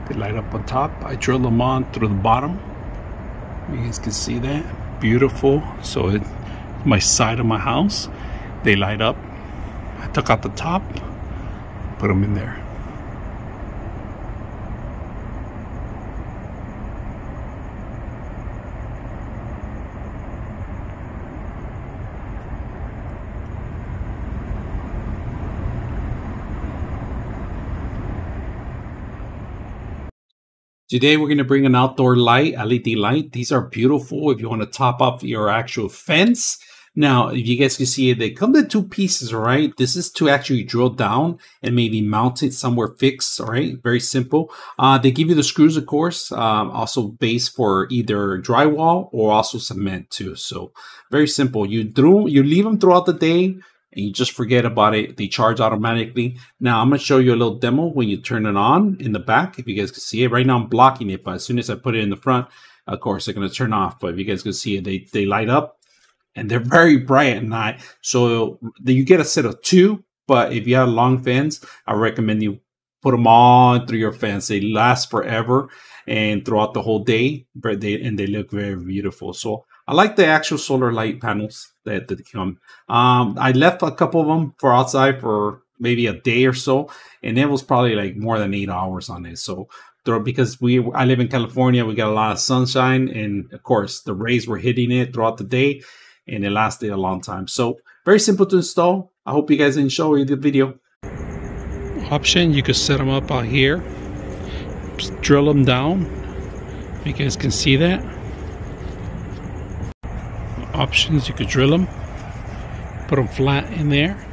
They light up on top. I drill them on through the bottom. You guys can see that. Beautiful. So it's my side of my house. They light up. I took out the top, put them in there. Today we're going to bring an outdoor light, LED light. These are beautiful if you want to top up your actual fence. Now, if you guys can see it, they come in two pieces, all right? This is to actually drill down and maybe mount it somewhere fixed, all right? Very simple. They give you the screws, of course, also base for either drywall or also cement too. So very simple. You leave them throughout the day, and you just forget about it. They charge automatically. Now I'm going to show you a little demo when you turn it on in the back. If you guys can see it, right now I'm blocking it, but as soon as I put it in the front, of course, they're going to turn off. But if you guys can see it, they light up and they're very bright at night. So you get a set of two, but if you have a long fence, I recommend you put them on through your fence. They last forever and throughout the whole day, and they look very beautiful. So I like the actual solar light panels that come. I left a couple of them for outside for maybe a day or so, and it was probably like more than 8 hours on it. So because I live in California, we got a lot of sunshine, and of course the rays were hitting it throughout the day, and it lasted a long time. So very simple to install. I hope you guys enjoy the video. Option, you could set them up out here, just drill them down. You guys can see that. Options, you could drill them, put them flat in there.